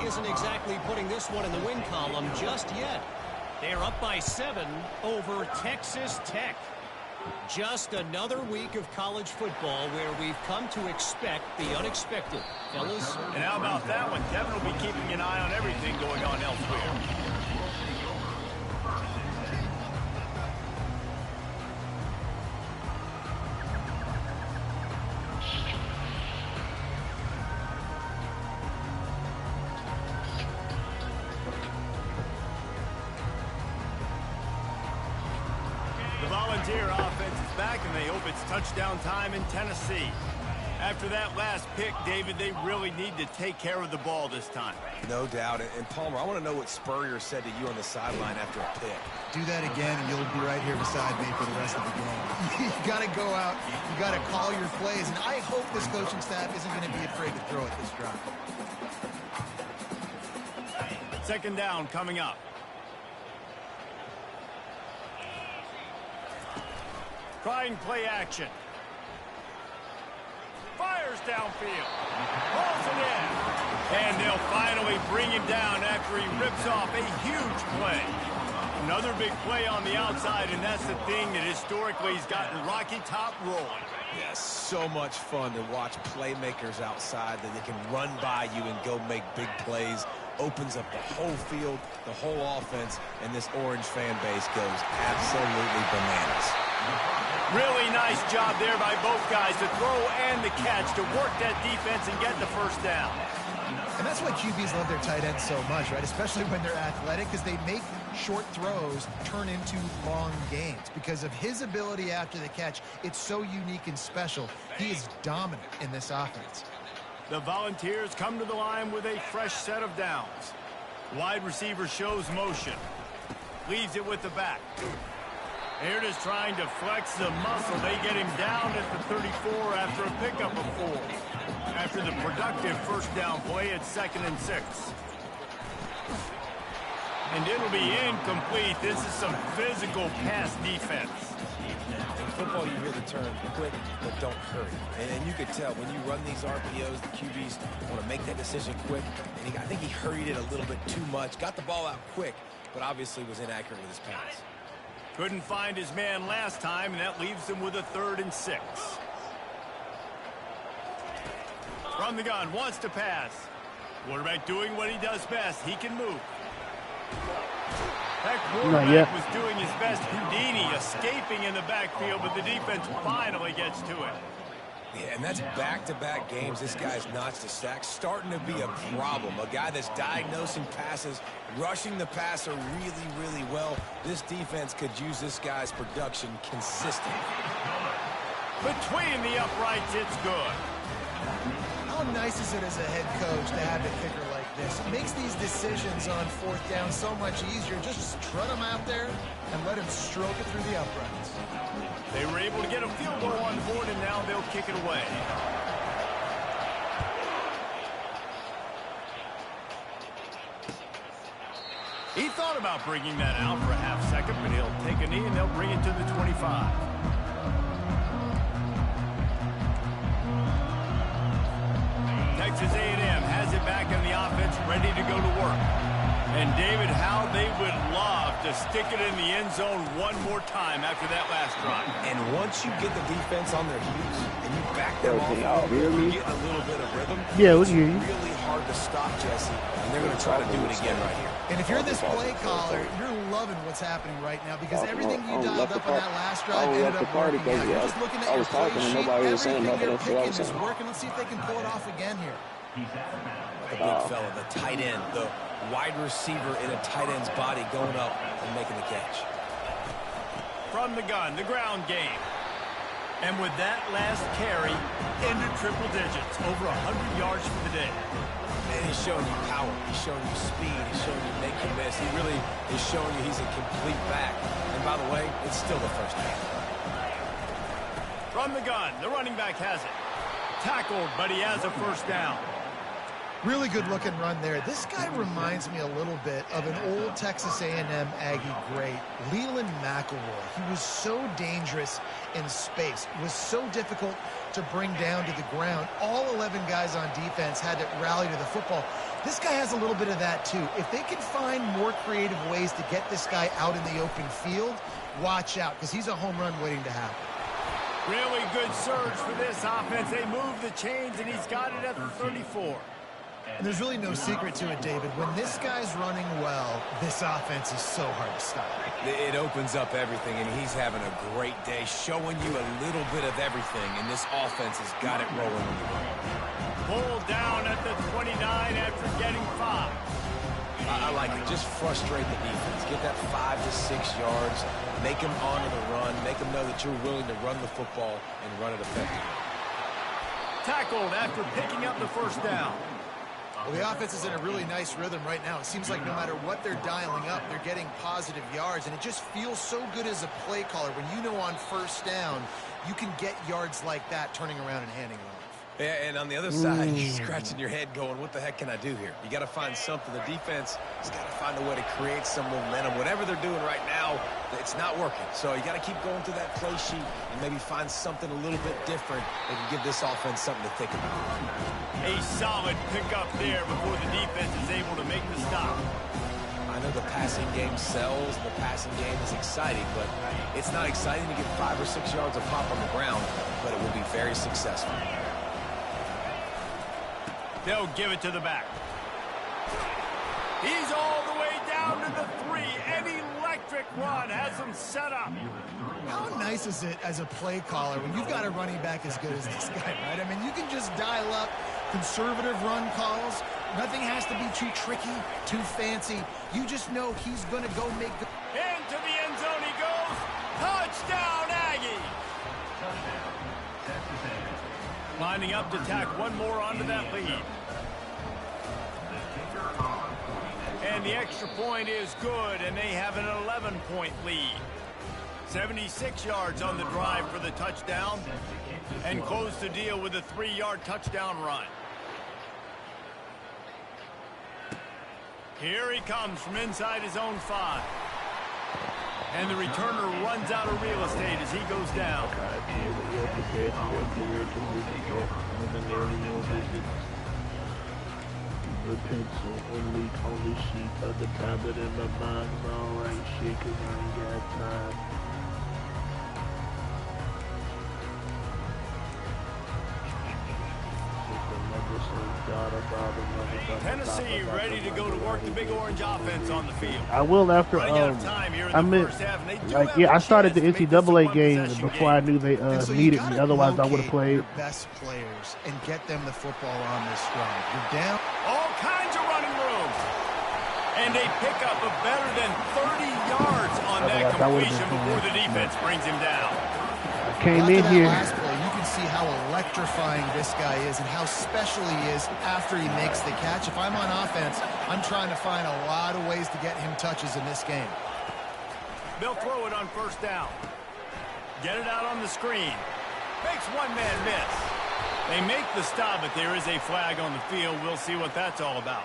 isn't exactly putting this one in the win column just yet. They're up by 7 over Texas Tech. Just another week of college football where we've come to expect the unexpected. Fellas? And how about that one? Kevin will be keeping an eye on everything going on elsewhere. Volunteer offense is back, and they hope it's touchdown time in Tennessee. After that last pick, David, they really need to take care of the ball this time. No doubt. And Palmer, I want to know what Spurrier said to you on the sideline after a pick. Do that again, and you'll be right here beside me for the rest of the game. You got to go out. You got to call your plays, and I hope this coaching staff isn't going to be afraid to throw at this drive. Second down coming up. Trying play action. Fires downfield. Pulls it in. And they'll finally bring him down after he rips off a huge play. Another big play on the outside, and that's the thing that historically has gotten Rocky Top rolling. Yes, so much fun to watch playmakers outside that they can run by you and go make big plays. Opens up the whole field, the whole offense, and this Orange fan base goes absolutely bananas. Really nice job there by both guys, the throw and the catch, to work that defense and get the first down. And that's why QBs love their tight ends so much, right? Especially when they're athletic, because they make short throws turn into long gains. Because of his ability after the catch, it's so unique and special. He is dominant in this offense. The Volunteers come to the line with a fresh set of downs. Wide receiver shows motion. Leaves it with the back. Here it is, trying to flex the muscle. They get him down at the 34 after a pickup of 4. After the productive first down play at 2nd and 6. And it'll be incomplete. This is some physical pass defense. In football, you hear the term quick, but don't hurry. And you could tell when you run these RPOs, the QBs want to make that decision quick. And I think he hurried it a little bit too much. Got the ball out quick, but obviously was inaccurate with his pass. Couldn't find his man last time, and that leaves him with a 3rd and 6. From the gun, wants to pass. Quarterback doing what he does best. He can move. That quarterback was doing his best Houdini, escaping in the backfield, but the defense finally gets to it. Yeah, and that's back-to-back games. This guy's notched a sack, starting to be a problem. A guy that's diagnosing passes, rushing the passer really, really well. This defense could use this guy's production consistently. Between the uprights, it's good. How nice is it as a head coach to have a kicker like this? It makes these decisions on 4th down so much easier. Just trot him out there and let him stroke it through the uprights. They were able to get a field goal on the board, and now they'll kick it away. He thought about bringing that out for a half second, but he'll take a knee, and they'll bring it to the 25. Texas A&M has it back in the offense, ready to go to work. And, David, how they would love to stick it in the end zone one more time after that last drive. And once you get the defense on their heels and you back them off, you get a little bit of rhythm. Yeah, we hear you. It's really hard to stop, Jesse, and they're going to try to do it again right here. And if you're this play caller, you're loving what's happening right now because everything you dialed up on that last drive ended up working out. You're just looking at your play sheet. Everything they're picking is working. Let's see if they can pull it off again here. The big fella, the tight end, the wide receiver in a tight end's body going up and making the catch. From the gun, the ground game. And with that last carry, into triple digits, over 100 yards for the day. And he's showing you power. He's showing you speed. He's showing you make or miss. He really is showing you he's a complete back. And by the way, it's still the first down. From the gun, the running back has it. Tackled, but he has a first down. Really good looking run there. This guy reminds me a little bit of an old Texas A&M Aggie great, Leland McElroy. He was so dangerous in space, was so difficult to bring down to the ground. All 11 guys on defense had to rally to the football. This guy has a little bit of that, too. If they can find more creative ways to get this guy out in the open field, watch out, because he's a home run waiting to happen. Really good surge for this offense. They move the chains, and he's got it at the 34. And there's really no secret to it, David. When this guy's running well, this offense is so hard to stop. It opens up everything, and he's having a great day, showing you a little bit of everything, and this offense has got it rolling on the ground. Pulled down at the 29 after getting 5. I like it. Just frustrate the defense. Get that 5 to 6 yards. Make them honor the run. Make them know that you're willing to run the football and run it effectively. Tackled after picking up the first down. Well, the offense is in a really nice rhythm right now. It seems like no matter what they're dialing up, they're getting positive yards, and it just feels so good as a play caller when you know on first down you can get yards like that turning around and handing it off. Yeah, and on the other side, you're scratching your head going, what the heck can I do here? You got to find something. The defense has got to find a way to create some momentum. Whatever they're doing right now, it's not working. So you got to keep going through that play sheet and maybe find something a little bit different that can give this offense something to think about. A solid pickup there before the defense is able to make the stop. I know the passing game sells, the passing game is exciting, but it's not exciting to get 5 or 6 yards of pop on the ground, but it will be very successful. They'll give it to the back. He's all the way down to the 3. An electric run has him set up. How nice is it as a play caller when you've got a running back as good as this guy, right? I mean, you can just dial up conservative run calls. Nothing has to be too tricky, too fancy. You just know he's going to go make the... Into the end zone he goes. Touchdown, Aggie. Lining up to tack one more onto that lead. And the extra point is good, and they have an 11-point lead. 76 yards on the drive for the touchdown, and close the deal with a 3-yard touchdown run. Here he comes from inside his own 5. And the returner runs out of real estate as he goes down. The pencil on the sheet of the tablet in my mind. Alright, shit, 'cause I ain't got time. Tennessee ready to go to work the Big Orange offense on the field. I will after I meant like I started the NCAA game before I knew they needed me. Otherwise, I would have played. Your best players and get them the football on this drive. You're down. All kinds of running room, and a pickup of better than 30 yards on that completion before the defense brings him down. I came in here. Last play, you can see how electrifying this guy is and how special he is after he makes the catch. If I'm on offense, I'm trying to find a lot of ways to get him touches in this game. They'll throw it on first down. Get it out on the screen. Makes one man miss. They make the stop, but there is a flag on the field. We'll see what that's all about.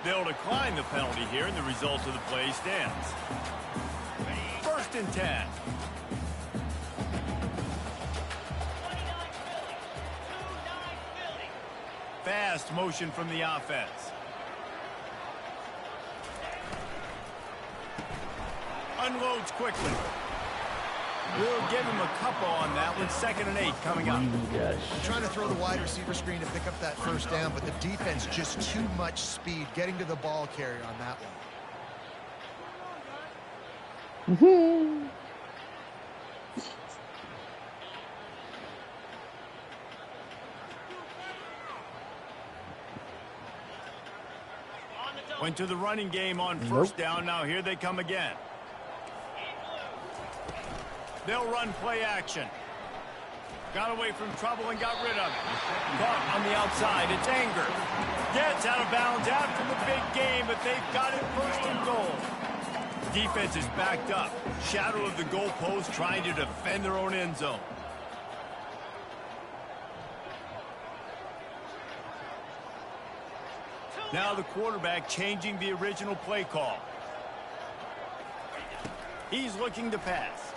They'll decline the penalty here, and the result of the play stands. 1st and 10. Fast motion from the offense. Unloads quickly. We'll give him a couple on that one. 2nd and 8 coming up. Trying to throw the wide receiver screen to pick up that first down, but the defense just too much speed getting to the ball carrier on that one. Went to the running game on first down. Now here they come again. They'll run play action. Got away from trouble and got rid of it. Caught on the outside. It's Anger. Gets out of bounds after the big game, but they've got it 1st and goal. Defense is backed up. Shadow of the goalpost trying to defend their own end zone. Now the quarterback changing the original play call. He's looking to pass.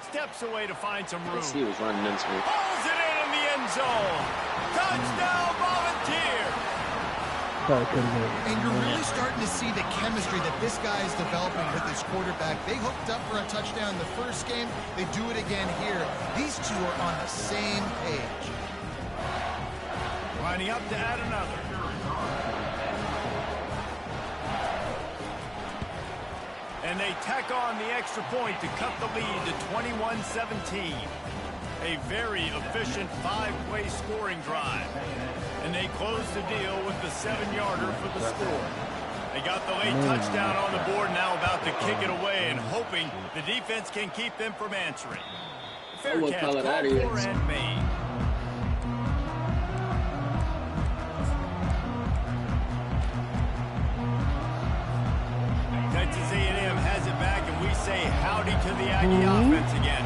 Steps away to find some room. He was running into it. Pulls it in the end zone. Touchdown! probably could have been. And you're really starting to see the chemistry that this guy is developing with his quarterback. They hooked up for a touchdown in the first game. They do it again here. These two are on the same page. Lining up to add another. And they tack on the extra point to cut the lead to 21-17. A very efficient 5-play scoring drive. And they close the deal with the 7-yarder for the score. They got the late touchdown on the board, now about to kick it away and hoping the defense can keep them from answering. Fair catch, called for and made. Texas A&M has it back, and we say howdy to the Aggie offense again.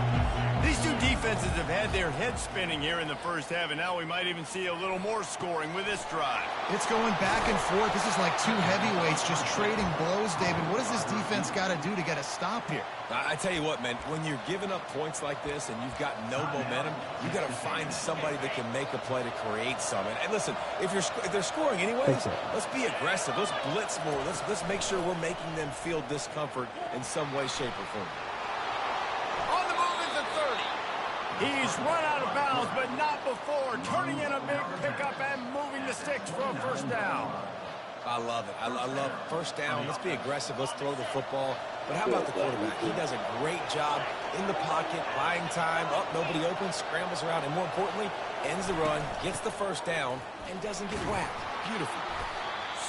These two defenses have had their heads spinning here in the first half, and now we might even see a little more scoring with this drive. It's going back and forth. This is like two heavyweights just trading blows, David. What does this defense got to do to get a stop here? I tell you what, man, when you're giving up points like this and you've got no momentum, you got to find somebody that can make a play to create some. And listen, if they're scoring anyways, let's be aggressive. Let's blitz more. Let's make sure we're making them feel discomfort in some way, shape, or form. On the move is the 30. He's run out of bounds, but not before turning in a big pickup and moving the sticks for a first down. I love it. I love first down. Let's be aggressive. Let's throw the football. But how about the quarterback? He does a great job in the pocket, buying time. Up, nobody open, scrambles around, and more importantly, ends the run, gets the first down, and doesn't get whacked. Beautiful.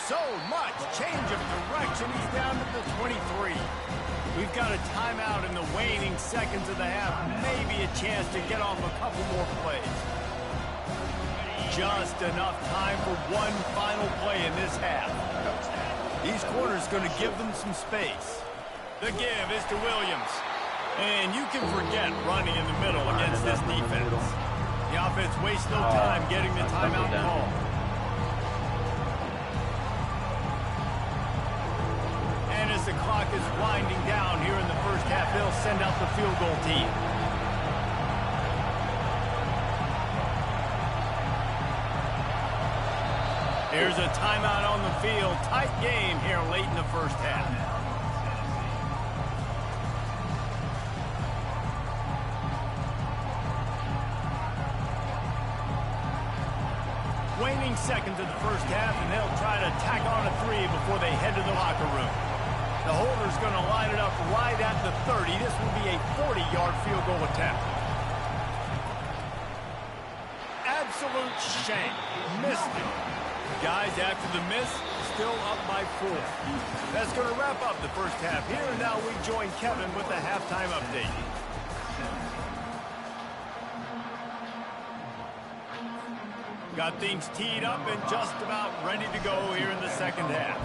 So much change of direction. He's down to the 23. We've got a timeout in the waning seconds of the half. Maybe a chance to get off a couple more plays. Just enough time for one final play in this half. These corners going to give them some space. The give is to Williams. And you can forget running in the middle against this defense. The offense wastes no time getting the timeout call. And as the clock is winding down here in the first half, they'll send out the field goal team. Here's a timeout on the field. Tight game here late in the first half. Waning seconds of the first half, and they'll try to tack on a 3 before they head to the locker room. The holder's going to line it up right at the 30. This will be a 40-yard field goal attempt. Absolute shame. Missed it. Guys, after the miss, still up by 4. That's going to wrap up the first half here, and now we join Kevin with the halftime update. Got things teed up and just about ready to go here in the second half.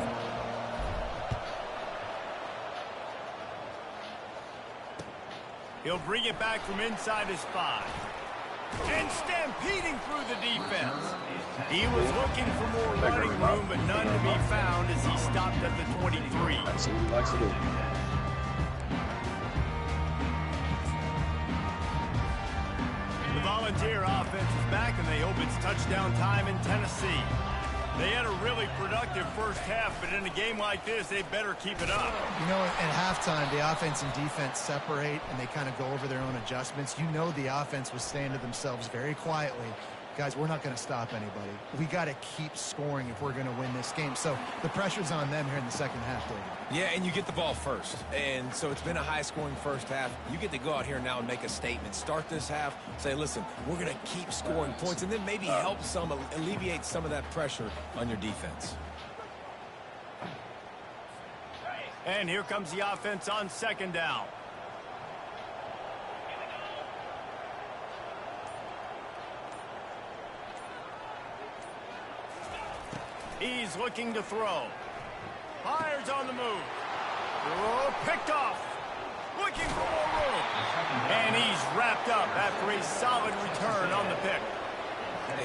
He'll bring it back from inside his 5. And stampeding through the defense. He was looking for more running room, but none to be found as he stopped at the 23. The Volunteer offense is back, and they hope it's touchdown time in Tennessee. They had a really productive first half, but in a game like this, they better keep it up. You know, at halftime, the offense and defense separate, and they kind of go over their own adjustments. You know the offense was saying to themselves very quietly, guys, we're not going to stop anybody. We got to keep scoring if we're going to win this game. So the pressure's on them here in the second half, David. Yeah, and you get the ball first. And so it's been a high-scoring first half. You get to go out here now and make a statement. Start this half, say, listen, we're going to keep scoring points, and then maybe help alleviate some of that pressure on your defense. And here comes the offense on second down. He's looking to throw. Fires on the move. Oh, picked off. Looking for more room. And he's wrapped up after a solid return on the pick.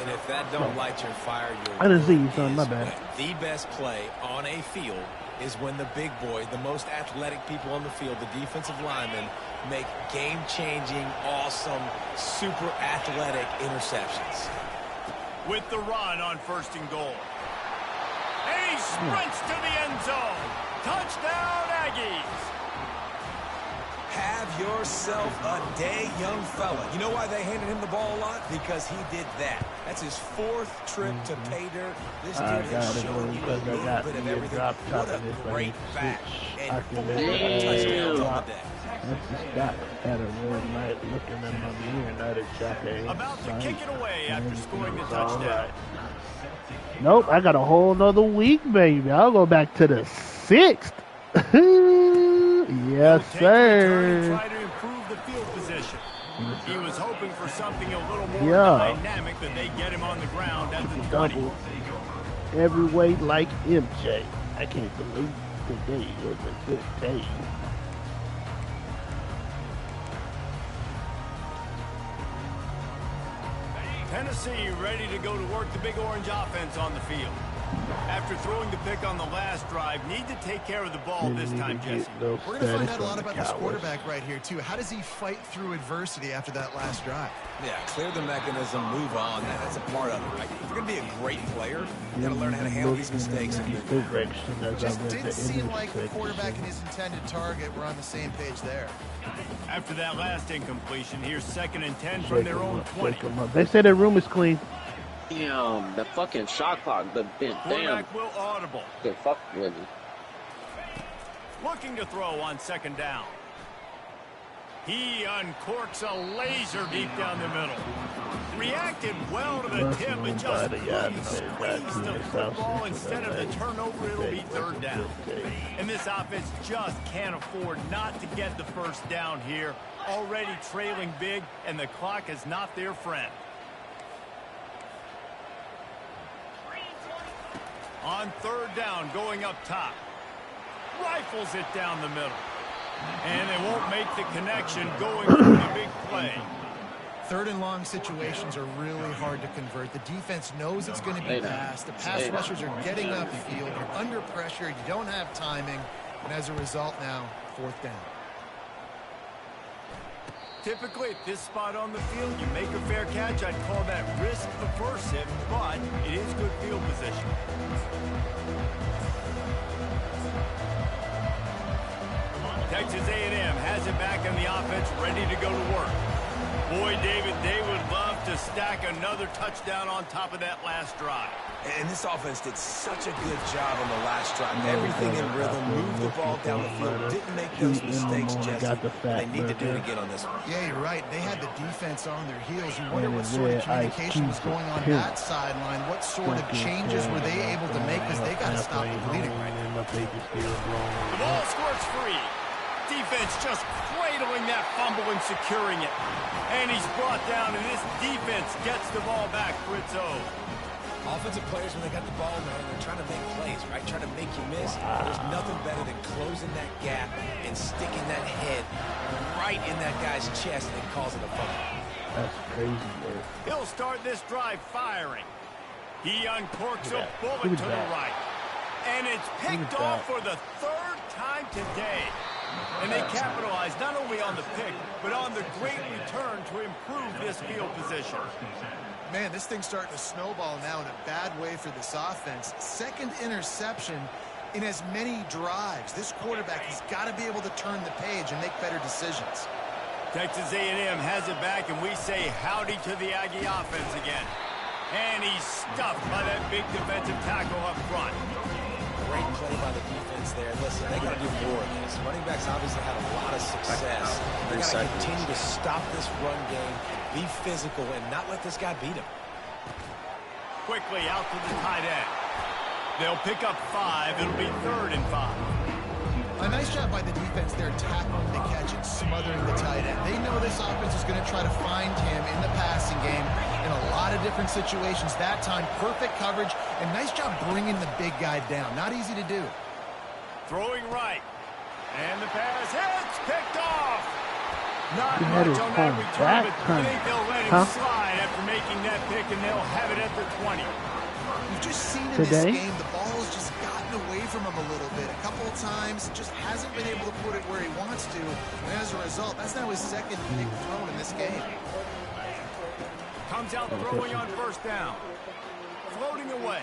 And if that don't light your fire, I didn't see you, son. My bad. The best play on a field is when the big boy, the most athletic people on the field, the defensive linemen, make game-changing, awesome, super athletic interceptions. With the run on 1st and goal. And he sprints to the end zone. Touchdown, Aggies. Have yourself a day, young fella. You know why they handed him the ball a lot? Because he did that. That's his 4th trip to pay dirt. This dude has shown you a little bit of everything. What a great back. And 4 touchdowns on the day. That's just got had a real night looking at my mirror, not a shot. About to kick it away after scoring the touchdown. Right. Nope, I got a whole nother week, baby. I'll go back to the 6th. Yes, sir. Try to improve the field position. He was hoping for something a little more dynamic, but they get him on the ground at the 20. Heavyweight like MJ. I can't believe today was a good day. Tennessee ready to go to work the Big Orange offense on the field. After throwing the pick on the last drive, need to take care of the ball this time, Jesse. We're going to find out a lot about this quarterback right here, too. How does he fight through adversity after that last drive? Yeah, clear the mechanism, move on. That's a part of it, right? If you're going to be a great player, you got to learn how to handle these mistakes. It just didn't seem like the quarterback and his intended target were on the same page there. After that last incompletion, here's 2nd and 10 from their own 20. They say their room is clean. Damn, the fucking shot clock, damn. Quarterback will audible. Good fuck with me. Looking to throw on 2nd down. He uncorks a laser deep down the middle. Reacted well to the tip, but just squeezed the football. Instead of the turnover, it'll be 3rd down. And this offense just can't afford not to get the 1st down here. Already trailing big, and the clock is not their friend. On 3rd down, going up top. Rifles it down the middle. And they won't make the connection going for the big play. 3rd and long situations are really hard to convert. The defense knows it's going to be fast. The pass rushers are getting upfield. You're under pressure. You don't have timing. And as a result now, 4th down. Typically at this spot on the field, you make a fair catch. I'd call that risk aversive, but it is good field position. Texas A&M has it back in the offense, ready to go to work. Boy, David, they would love to stack another touchdown on top of that last drive. And this offense did such a good job on the last drive. Everything in rhythm, moved the ball down the field, didn't make those mistakes, Jesse. They need to do it again on this one. Yeah, you're right. They had the defense on their heels. You wonder what sort of communication was going on that sideline. What sort of changes were they able to make, because they got to stop the bleeding right now. The ball squirts free. Defense just cradling that fumble and securing it. And he's brought down, and this defense gets the ball back for its own. Offensive players, when they got the ball, man, they're trying to make plays, right? Trying to make you miss. There's nothing better than closing that gap and sticking that head right in that guy's chest and causing a fumble. That's crazy, man. He'll start this drive firing. He uncorks a bullet to the right. And it's picked off for the 3rd time today. And they capitalize not only on the pick, but on the great return to improve this field position. Man, this thing's starting to snowball now in a bad way for this offense. 2nd interception in as many drives. This quarterback has got to be able to turn the page and make better decisions. Texas A&M has it back, and we say howdy to the Aggie offense again. And he's stuffed by that big defensive tackle up front. Great play by the defense there. Listen, they got to do more of this. Running backs obviously had a lot of success. They got to continue to stop this run game, be physical, and not let this guy beat him. Quickly out to the tight end. They'll pick up 5. It'll be 3rd and 5. A nice job by the defense there, tackling the catch and smothering the tight end. They know this offense is going to try to find him in the passing game in a lot of different situations. That time, perfect coverage, and nice job bringing the big guy down. Not easy to do. Throwing right. And the pass hits, picked off. Not He much had his on that home return, back but I turn. think they'll let him slide after making that pick, and they'll have it at the 20. We've just seen in Today? this game, the ball's just gotten away from him a little bit. A couple of times, just hasn't been able to put it where he wants to. And as a result, that's now his 2nd big throw in this game. Comes out throwing on 1st down. Floating away.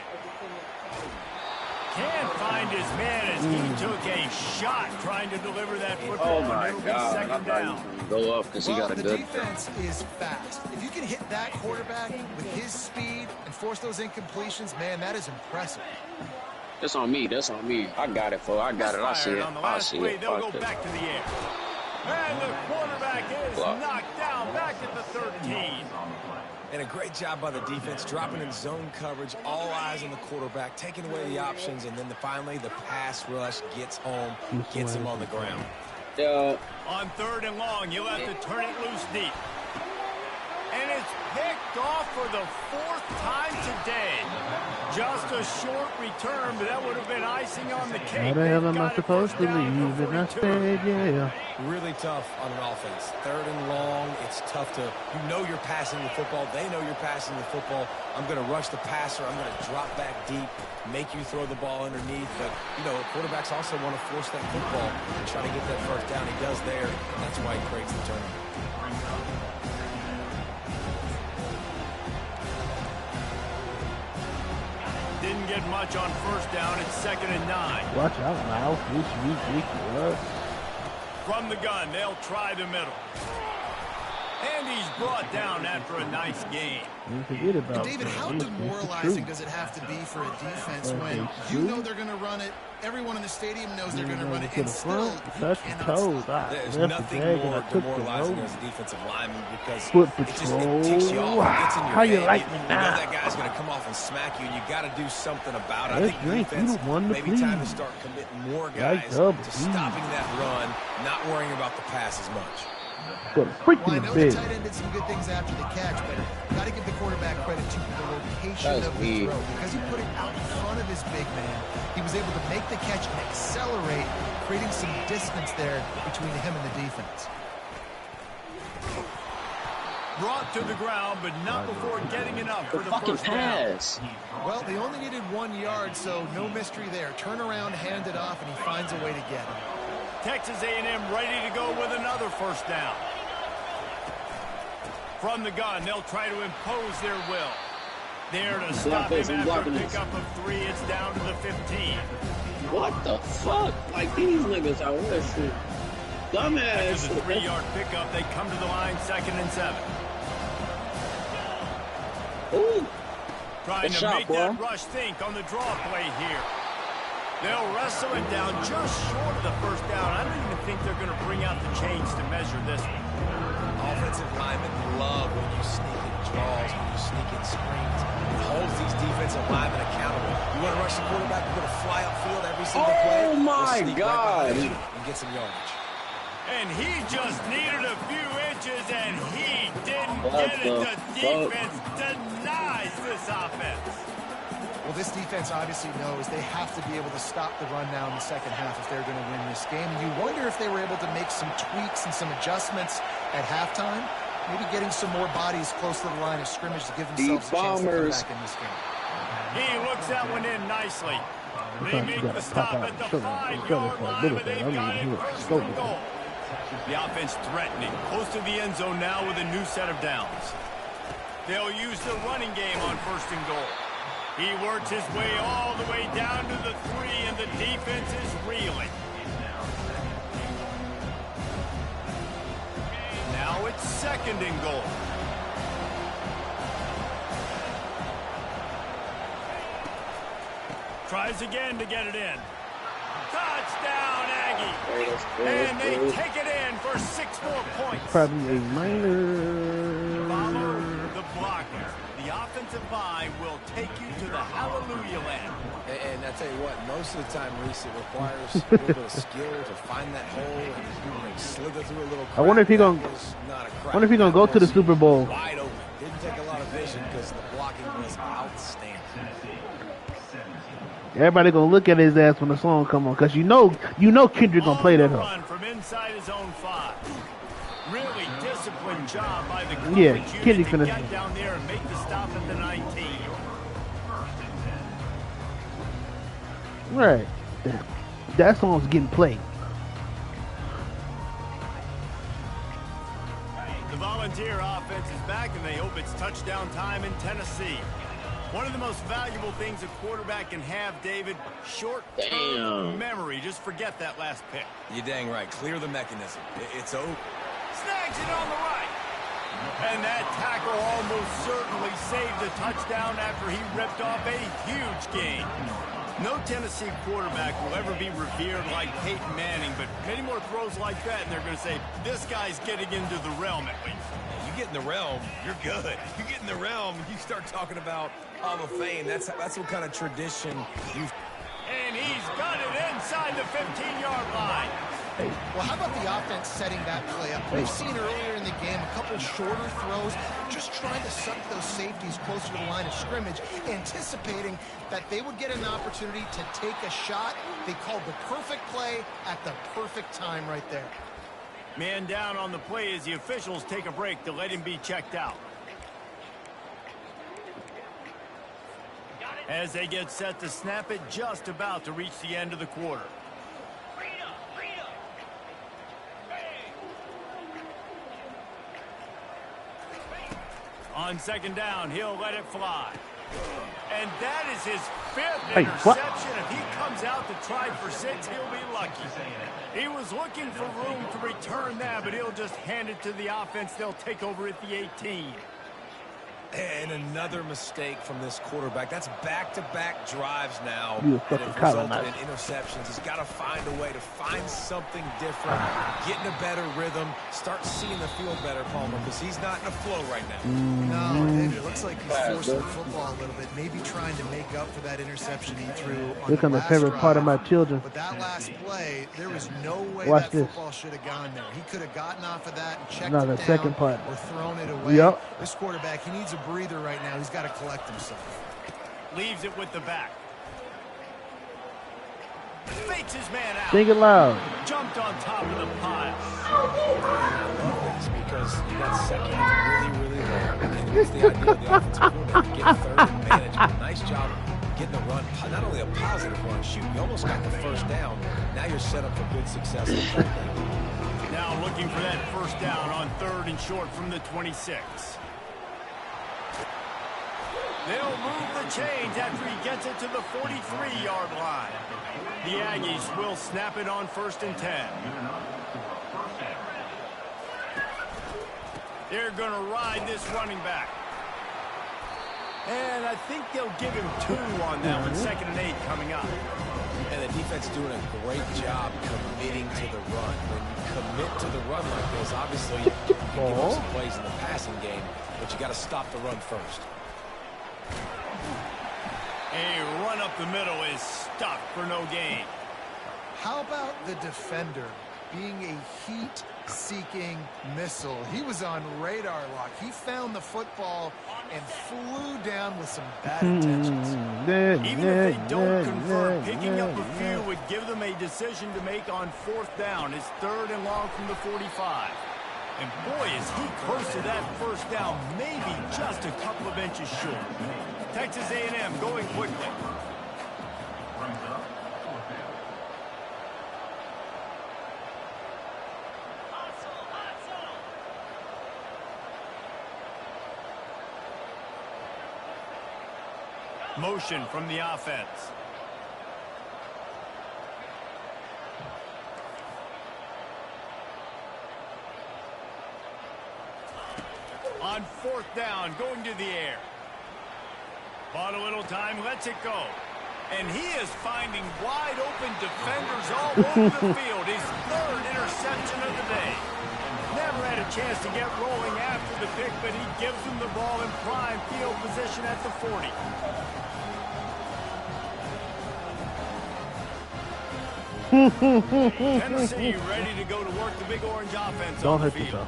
behind his man as he took a shot trying to deliver that football. Oh my God! I Second thought down. he was going to go up because he got a the good. defense is fast. If you can hit that quarterback with his speed and force those incompletions, man, that is impressive. That's on me. That's on me. I got it, I got it. I see it. On the I last see play, it. they'll Fuck go this. back to the air. And the quarterback is knocked down back at the 13. And a great job by the defense, dropping in zone coverage, all eyes on the quarterback, taking away the options, and then finally the pass rush gets home, gets him on the ground. Yeah. On 3rd and long, you'll have to turn it loose deep. And it's picked off for the 4th time today. Just a short return, but that would have been icing on the cake. How the hell am I supposed to leave? And I said, yeah. Really tough on an offense. 3rd and long, it's tough to, you know you're passing the football. They know you're passing the football. I'm going to rush the passer. I'm going to drop back deep, make you throw the ball underneath. But, you know, quarterbacks also want to force that football and try to get that first down. He does there. That's why he creates the turnover. Didn't get much on 1st down. It's 2nd and 9. Watch out, Miles. This is ridiculous. From the gun, they'll try the middle. And he's brought down after a nice game. Forget about David, how demoralizing does it have to be for a defense when you know they're going to run it, everyone in the stadium knows they're going to run it, and still you cannot stop. There's nothing more demoralizing as a defensive lineman because Foot it just patrol. takes you off. It gets in your How you head. like You me know now? that guy's going to come off and smack you, and you got to do something about it. I Let's think drink. defense, You the one to maybe time to please. start committing more guys double to please. stopping that run, not worrying about the pass as much. But Well, I freaking know big. the tight end did some good things after the catch, but got to give the quarterback credit to the location That's of the weird. throw. Because he put it out in front of his big man, he was able to make the catch and accelerate, creating some distance there between him and the defense. Brought to the ground, but not before getting enough for the Fucking first down. pass. Well, they only needed 1 yard, so no mystery there. Turn around, hand it off, and he finds a way to get it. Texas A&M ready to go with another first down. From the gun, they'll try to impose their will. There to stop him after a pickup of 3. It's down to the 15. What the fuck? Like these niggas out here, shit. Dumbass. After the 3-yard pickup, they come to the line 2nd and 7. Ooh. Trying Good to shot, make boy. that rush think on the draw play here. They'll wrestle it down just short of the first down. I don't even think they're going to bring out the chains to measure this one. Offensive linemen love when you sneak in draws, when you sneak in screens. It holds these defensive linemen accountable. You want to rush the quarterback, you're going to fly upfield every single play. Oh, my We'll sneak God. Right and get some yardage. And he just needed a few inches, and he didn't What get it. the The defense denies this offense. Well, this defense obviously knows they have to be able to stop the run now in the second half if they're going to win this game. You wonder if they were able to make some tweaks and some adjustments at halftime, maybe getting some more bodies close to the line of scrimmage to give themselves a chance to come back in this game. He looks that one in nicely. They Sometimes make you the gotta stop pop out at the and show them. 5-yard line, but they've got it first and goal. The offense threatening, close to the end zone now with a new set of downs. They'll use the running game on 1st and goal. He works his way all the way down to the 3, and the defense is reeling. Now it's 2nd and goal. Tries again to get it in. Touchdown, Aggie. And they take it in for 6 more points. Probably a minor. Follow the blocker. The offensive line will take you to the hallelujah land. And I tell you what, most of the time, Reese, it requires a little bit of skill to find that hole and slither through a little crack. I wonder if he gonna. I Wonder if he gonna go to the Super Bowl. Wide open. Didn't take a lot of vision because the blocking was outstanding. Everybody gonna look at his ass when the song come on, cause you know Kendrick gonna play that On the hoe. run from inside his own 5. Really disciplined job by the Yeah, coverage unit Kendrick to finna- get down there and make the stop at the 19. Right. That song's getting played. The Volunteer offense is back, and they hope it's touchdown time in Tennessee. One of the most valuable things a quarterback can have, David, short-term memory. Just forget that last pick. You're dang right. Clear the mechanism. It's over. Snags it on the right. And that tackle almost certainly saved a touchdown after he ripped off a huge gain. No Tennessee quarterback will ever be revered like Peyton Manning, but many more throws like that, and they're going to say, this guy's getting into the realm at least. You get in the realm, you're good. You get in the realm, you start talking about Hall of Fame. That's what kind of tradition you've... And he's got it inside the 15-yard line. Well, how about the offense setting that play up? We've seen earlier in the game a couple shorter throws, just trying to suck those safeties closer to the line of scrimmage, anticipating that they would get an opportunity to take a shot. They called the perfect play at the perfect time right there. Man down on the play as the officials take a break to let him be checked out. As they get set to snap it, just about to reach the end of the quarter. On second down, he'll let it fly. And that is his 5th interception. If he comes out to try for 6, he'll be lucky. He was looking for room to return that, but he'll just hand it to the offense. They'll take over at the 18. And another mistake from this quarterback. That's back-to-back drives now that have resulted in interceptions. He's got to find a way to find something different, get in a better rhythm, start seeing the field better, Palmer, because he's not in a flow right now. No, David, it looks like he's forcing the football a little bit, maybe trying to make up for that interception he threw on Look on the favorite part of my children. But that last play, there was no way Watch that football should have gone there. He could have gotten off of that and checked No, it the down second part. or thrown it away. Yep. This quarterback, he needs a breather right now. He's got to collect himself. Leaves it with the back. Fakes his man out. Sing it loud. Jumped on top of the pile. It's because you got second really long. And it's the idea of the offensive coordinator. Get third and manage. Nice job getting the run. Not only a positive run, shoot, you almost got the first down. Now you're set up for good success. Now looking for that first down on 3rd and short from the 26. They'll move the chains after he gets it to the 43-yard line. The Aggies will snap it on 1st and 10. They're going to ride this running back. And I think they'll give him 2 on that one. 2nd and 8 coming up. And the defense doing a great job committing to the run. When you commit to the run like this, obviously you can give up some plays in the passing game, but you got to stop the run first. A run up the middle is stopped for no gain. How about the defender being a heat-seeking missile? He was on radar lock. He found the football and flew down with some bad intentions. Even if they don't convert, picking up a few would give them a decision to make on 4th down. It's 3rd and long from the 45. And boy, is he close to that first down, maybe just a couple of inches short. Texas A&M going quickly. Motion from the offense. On 4th down, going to the air. Bought a little time, lets it go. And he is finding wide open defenders all over the field. His 3rd interception of the day. Never had a chance to get rolling after the pick, but he gives them the ball in prime field position at the 40. Tennessee ready to go to work the Big Orange offense on the field.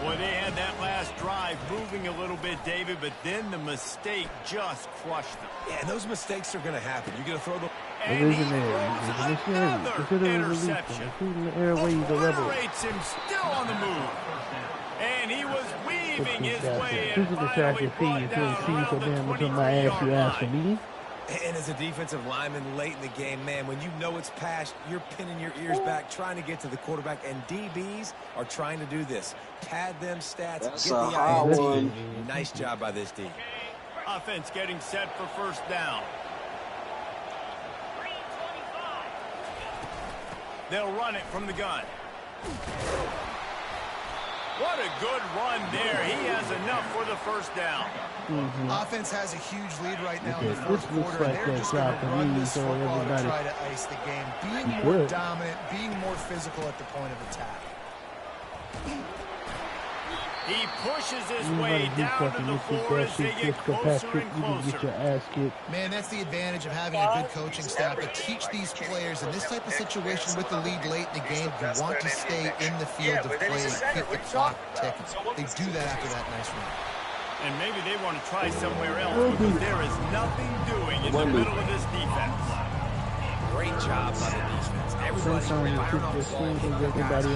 Boy, they had that last drive moving a little bit, David, but then the mistake just crushed them. Yeah, and those mistakes are going to happen. You're going to throw the... And he throws another interception. Obliterates him, still on the move. And he was weaving his way and finally brought down around the 23-yard line. And as a defensive lineman late in the game, man, when you know it's past, you're pinning your ears back, trying to get to the quarterback, and DBs are trying to do this. Pad them stats, That's get the hard INT. one. Nice job by this D. Offense getting set for first down. They'll run it from the gun. What a good run there. He has enough for the first down. Offense has a huge lead right now in the fourth quarter. They're just going to run this football to try to ice the game. Being more dominant, being more physical at the point of attack. He pushes his way down to the floor as they get closer and closer. Man, that's the advantage of having a good coaching staff to teach these players in this type of situation with the lead late in the game. You want to stay in the field to play and keep the clock ticking. They do that after that nice run. And maybe they want to try somewhere else because there is nothing doing in the middle of this defense. Great job by the defense. Everybody firing on everybody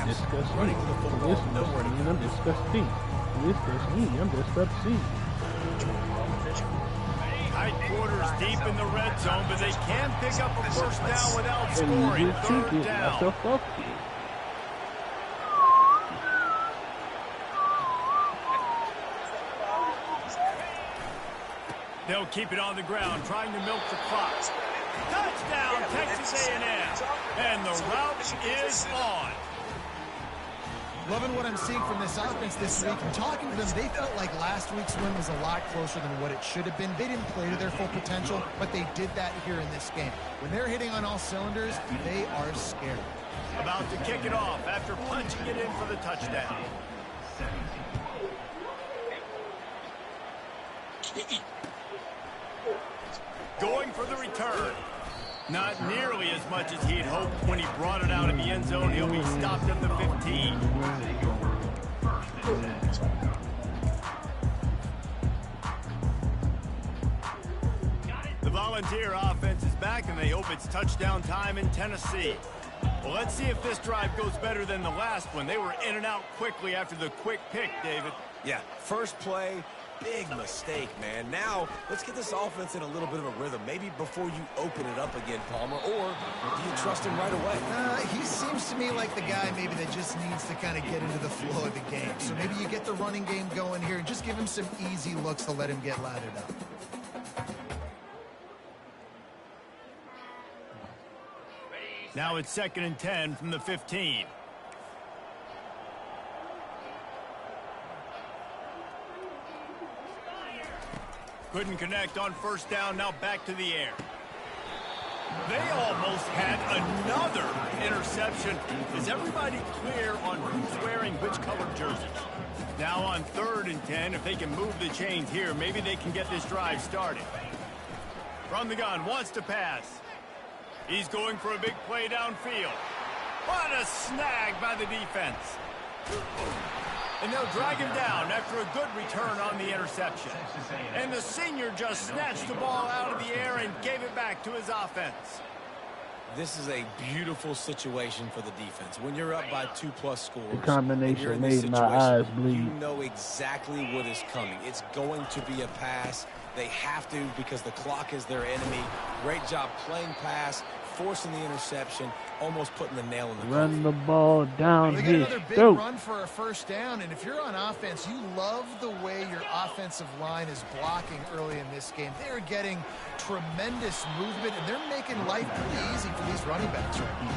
discuss running the football. Nowhere to go. I'm disgusting. This me. I'm just upset. Tight quarters deep in the red zone, but they can pick up a first down without scoring. Third down. They'll keep it on the ground, trying to milk the clock. Touchdown, Texas A&M. And the route is on. Loving what I'm seeing from this offense this week. And talking to them, they felt like last week's win was a lot closer than what it should have been. They didn't play to their full potential, but they did that here in this game. When they're hitting on all cylinders, they are scared. About to kick it off after punching it in for the touchdown. Going for the return. Not nearly as much as he'd hoped when he brought it out in the end zone. He'll be stopped at the 15. The Volunteer offense is back, and they hope it's touchdown time in Tennessee. Well, let's see if this drive goes better than the last one. They were in and out quickly after the quick pick, David. Yeah, first play. Big mistake, man. Now, let's get this offense in a little bit of a rhythm. Maybe before you open it up again, Palmer, or do you trust him right away? He seems to me like the guy maybe that just needs to kind of get into the flow of the game. So maybe you get the running game going here and just give him some easy looks to let him get lathered up. Now it's 2nd and 10 from the 15. Couldn't connect on first down, now back to the air. They almost had another interception. Is everybody clear on who's wearing which colored jerseys? Now on 3rd and 10, if they can move the chains here, maybe they can get this drive started. From the gun, wants to pass. He's going for a big play downfield. What a snag by the defense. And they'll drag him down after a good return on the interception. And the senior just snatched the ball out of the air and gave it back to his offense. This is a beautiful situation for the defense. When you're up by 2+ scores, the combination made my eyes bleed. You know exactly what is coming. It's going to be a pass. They have to because the clock is their enemy. Great job playing pass, forcing the interception, almost putting the nail in the coffin. Run the ball down they get another big run for a first down, and if you're on offense, you love the way your offensive line is blocking early in this game. They're getting tremendous movement, and they're making life pretty easy for these running backs right now.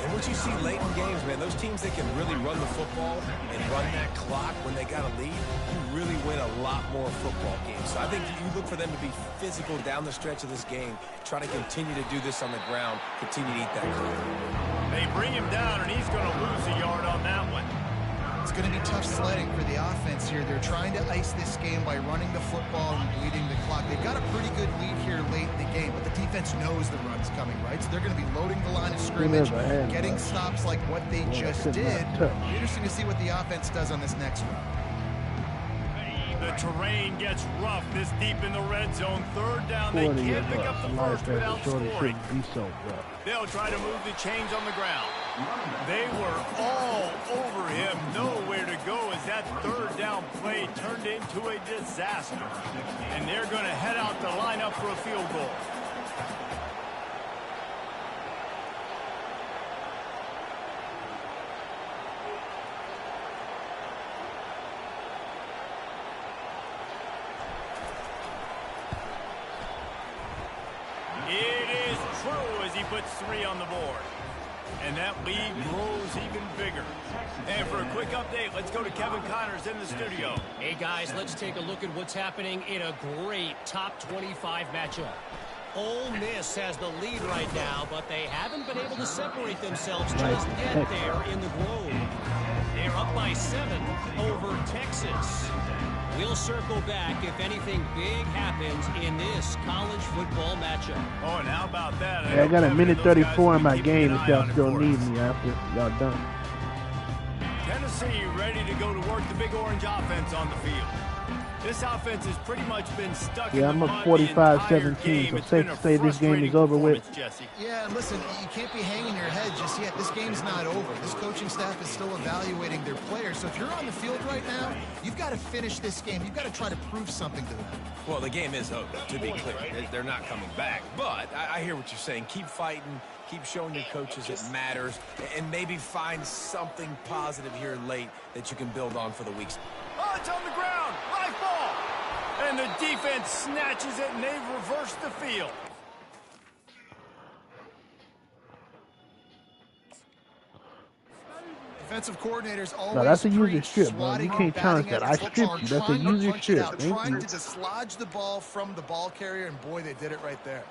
And what you see late in games, man, those teams that can really run the football and run that clock when they got a lead, you really win a lot more football games. So I think you look for them to be physical down the stretch of this game, try to continue to do this on the ground, continue to eat that clock. They bring him down, and he's going to lose a yard on that one. It's going to be tough sledding for the offense here. They're trying to ice this game by running the football and bleeding the clock. They've got a pretty good lead here late in the game, but the defense knows the run's coming, right? So they're going to be loading the line of scrimmage, getting stops like what they just did. Interesting to see what the offense does on this next one. The terrain gets rough this deep in the red zone. 3rd down, they can't pick up the first without scoring. They'll try to move the chains on the ground. They were all over him, nowhere to go as that 3rd down play turned into a disaster. And they're going to head out the lineup for a field goal. he puts 3 on the board. And that lead grows even bigger. And for a quick update, let's go to Kevin Connors in the studio. Hey, guys, let's take a look at what's happening in a great top 25 matchup. Ole Miss has the lead right now, but they haven't been able to separate themselves just yet there in the Grove. They're up by 7 over Texas. We'll circle back if anything big happens in this college football matchup. Oh, and how about that? Yeah, I got a minute 34 in my game if y'all still need me after y'all done. Tennessee ready to go to work the Big Orange offense on the field. This offense has pretty much been stuck in the mud I'm up 45-17, so safe to say this game is over with. Jesse. Yeah, and listen, you can't be hanging your head just yet. This game's not over. This coaching staff is still evaluating their players. So if you're on the field right now, you've got to finish this game. You've got to try to prove something to them. Well, the game is over, to be clear. They're not coming back. But I hear what you're saying. Keep fighting. Keep showing your coaches it matters. And maybe find something positive here late that you can build on for the weeks. Oh, it's on the ground. Live ball. And the defense snatches it, and they've reversed the field. Defensive coordinators always that's a user strip, man. You can't challenge that. I stripped you. That's a user strip. Thank Trying you. to dislodge the ball from the ball carrier, and boy, they did it right there.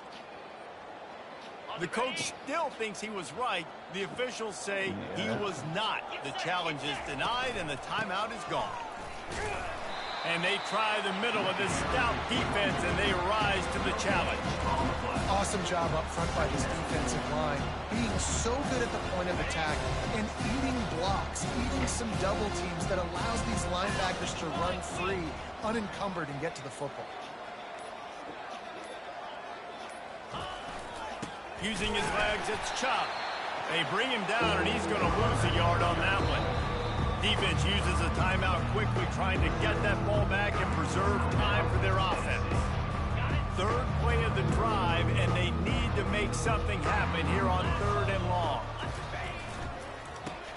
The coach still thinks he was right. The officials say he was not. The challenge is denied, and the timeout is gone. And they try the middle of this stout defense, and they rise to the challenge. Awesome job up front by this defensive line, being so good at the point of attack and eating blocks, eating some double teams that allows these linebackers to run free, unencumbered, and get to the football. Using his legs, it's Ncaa. They bring him down, and he's going to lose a yard on that one. Defense uses a timeout quickly, trying to get that ball back and preserve time for their offense. Third play of the drive, and they need to make something happen here on 3rd and long.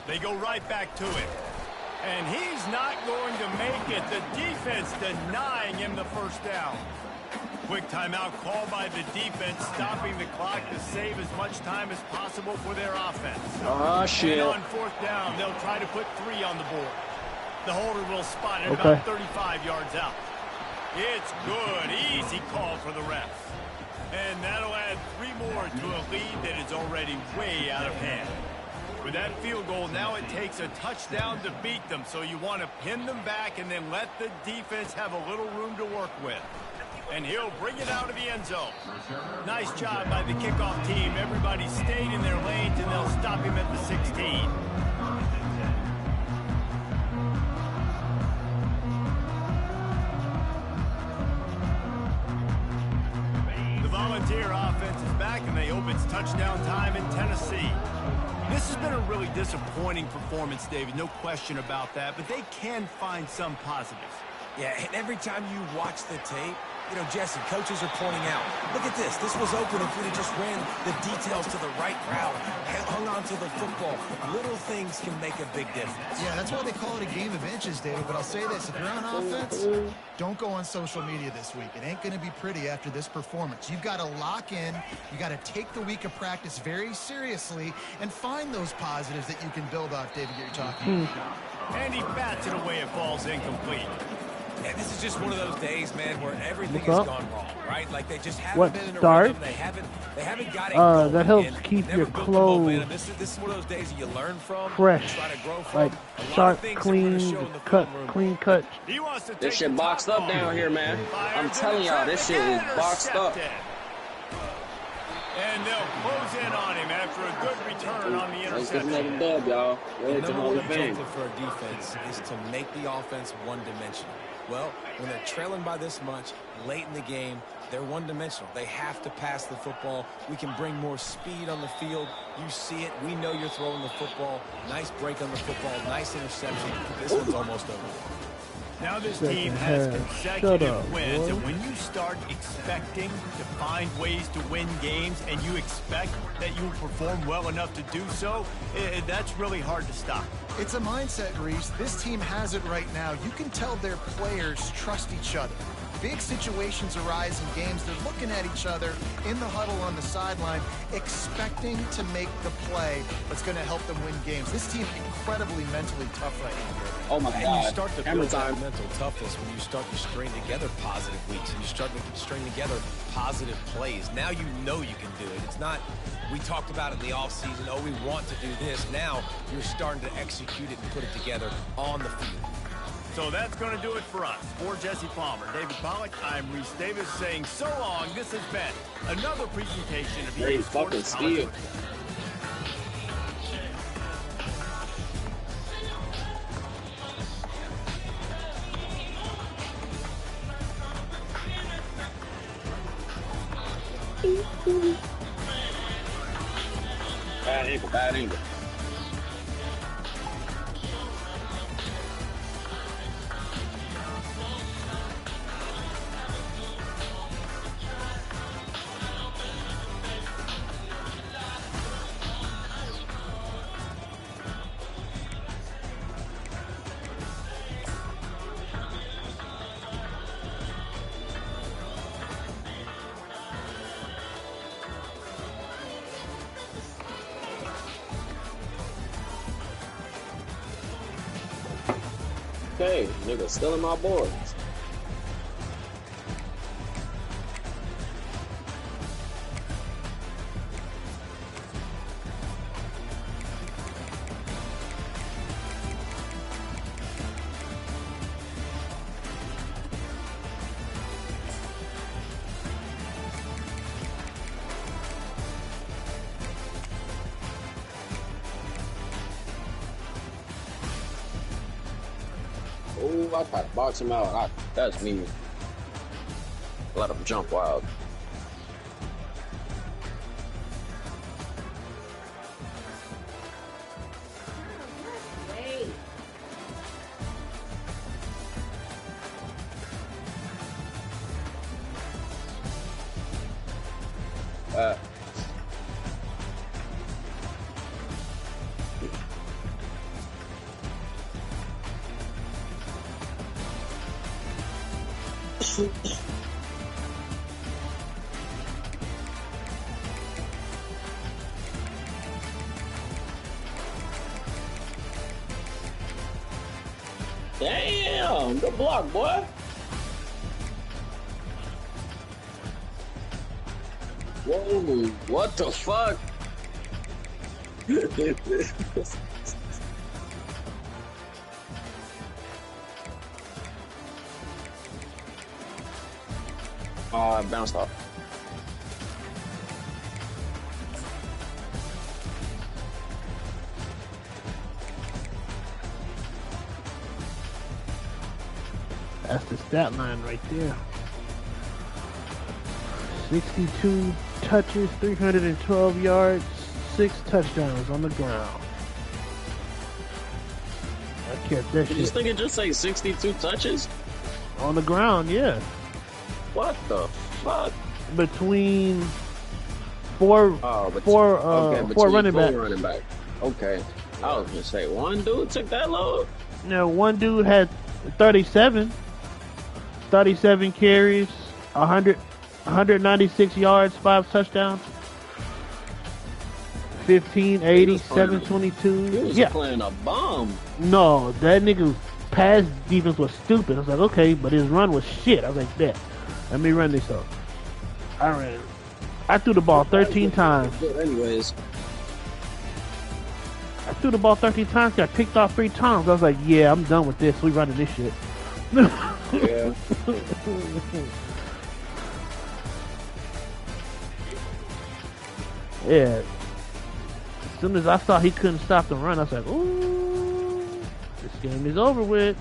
They go right back to it. And he's not going to make it. The defense denying him the first down. Quick timeout called by the defense, stopping the clock to save as much time as possible for their offense. Oh, shit. And on 4th down, they'll try to put 3 on the board. The holder will spot it about 35 yards out. It's good. Easy call for the refs. And that'll add 3 more to a lead that is already way out of hand. With that field goal, now it takes a touchdown to beat them, so you want to pin them back and then let the defense have a little room to work with. And he'll bring it out of the end zone. Nice job by the kickoff team. Everybody stayed in their lanes, and they'll stop him at the 16. The Volunteer offense is back, and they hope it's touchdown time in Tennessee. This has been a really disappointing performance, David. No question about that, but they can find some positives. Yeah, and every time you watch the tape, you know, Jesse, coaches are pointing out, look at this. This was open if we'd have just ran the details to the right route, hung on to the football. Little things can make a big difference. Yeah, that's why they call it a game of inches, David. But I'll say this, if you're on offense, don't go on social media this week. It ain't going to be pretty after this performance. You've got to lock in. You got to take the week of practice very seriously and find those positives that you can build off, David, that you're talking about. And he bats it away. It falls incomplete. And this is just one of those days, man, where everything has gone wrong, right? Like they just haven't been in a start? rhythm. They haven't got it going. That helps and keep never your built the clothes momentum. This is one of those days that you learn from, fresh, try to grow from. like sharp, clean cut. He wants to This take shit the boxed top up off. down here, man. I'm telling y'all, this shit is boxed up. And they'll close in on him after a good return on the Let's get interception. another dub, y'all. The Ready to number Hall one of Fame. objective for a defense is to make the offense one-dimensional. Well, when they're trailing by this much, late in the game, they're one-dimensional. They have to pass the football. We can bring more speed on the field. You see it. We know you're throwing the football. Nice break on the football. Nice interception. This one's almost over. Now this team has consecutive wins, and when you start expecting to find ways to win games and you expect that you will perform well enough to do so, that's really hard to stop. It's a mindset, Reese. This team has it right now. You can tell their players trust each other. big situations arise in games, they're looking at each other in the huddle on the sideline, expecting to make the play that's going to help them win games. This team incredibly mentally tough right now. Oh my And God. you start to Hammer build that time. mental toughness when you start to string together positive weeks and you start to string together positive plays. Now you know you can do it. It's not, we talked about it in the offseason, oh, we want to do this. Now you're starting to execute it and put it together on the field. So that's going to do it for us. For Jesse Palmer, David Pollack, I'm Reese Davis saying so long. This has been another presentation of Hey, EA fucking Sports College steal. Football. Bad angle. Okay, nigga, stealing my boards. Oh, I tried to box him out. That's me. Let him jump wild. Damn, good block, boy. Whoa, what the fuck? Bounced off. That's the stat line right there. 62 touches, 312 yards, 6 touchdowns on the ground. I kept that Did this shit. nigga just say 62 touches? On the ground, yeah. What the fuck? Between four running backs. Okay. I was gonna say one dude took that load. Now, one dude had 37 carries, 196 yards, 5 touchdowns, 1580, 722. He was Yeah. playing a bomb. No, that nigga's pass defense was stupid. I was like, okay, but his run was shit. I was like, bet. Let me run this up. I ran. I threw the ball 13 times. Anyways, I threw the ball 13 times, got picked off 3 times. I was like, yeah, I'm done with this. We running this shit. yeah. Yeah. As soon as I saw he couldn't stop the run, I was like, ooh, this game is over with.